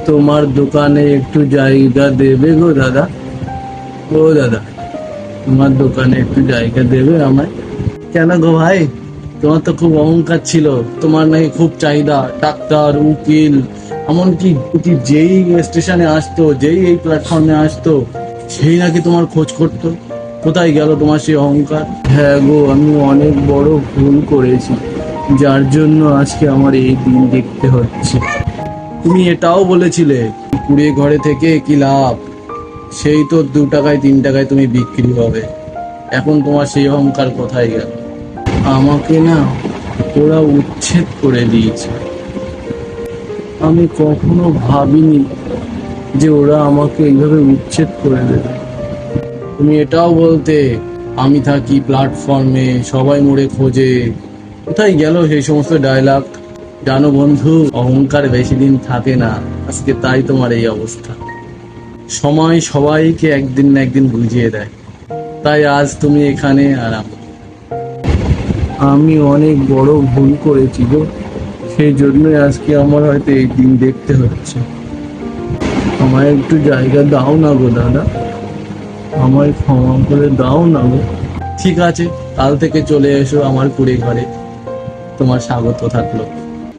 তোমার দোকানে একটু জায়গা দেবে গো দাদা? ও দাদা, তোমার দোকানে একটু জায়গা দেবে আমায়? কেন গো ভাই, তোমার তো খুব অহংকার ছিল, তোমার নাকি খুব চাহিদা, ডাক্তার, উকিল, এমনকি যেই স্টেশনে আসতো, যেই এই প্ল্যাটফর্মে আসতো, সেই নাকি তোমার খোঁজ করতো। কোথায় গেল তোমার সেই অহংকার? হ্যাঁ গো, আমি অনেক বড় ভুল করেছি, যার জন্য আজকে আমার এই দিন দেখতে হচ্ছে। তুমি এটাও বলেছিলে, কুড়িয়ে ঘরে থেকে কি লাভ, সেই তো 2 টাকায় 3 টাকায় তুমি বিক্রি হবে। এখন তোমার সেই অহংকার কোথায় গেল? আমাকে না ওরা উচ্ছেদ করে দিয়েছে। আমি কখনো ভাবিনি যে ওরা আমাকে এইভাবে উচ্ছেদ করে দেবে। তুমি এটাও বলতে, আমি থাকি প্ল্যাটফর্মে, সবাই মোড়ে খোঁজে। কোথায় গেল সেই সমস্ত ডায়লগ? জানো বন্ধু, অহংকার বেশি দিন থাকে না, আজকে তাই তোমার এই অবস্থা। সময় সবাইকে একদিন না একদিন বুঝিয়ে দেয়, তাই আজ তুমি এখানে আর আমি অনেক বড় ভুল করেছি গো, সেই জন্যই আজকে আমার হয়তো এই দিন দেখতে হচ্ছে। আমায় একটু জায়গা দাও না গো দাদা, আমায় ক্ষমা করে দাও না গো। ঠিক আছে, কাল থেকে চলে এসো আমার কুড়ে ঘরে, তোমার স্বাগত থাকলো।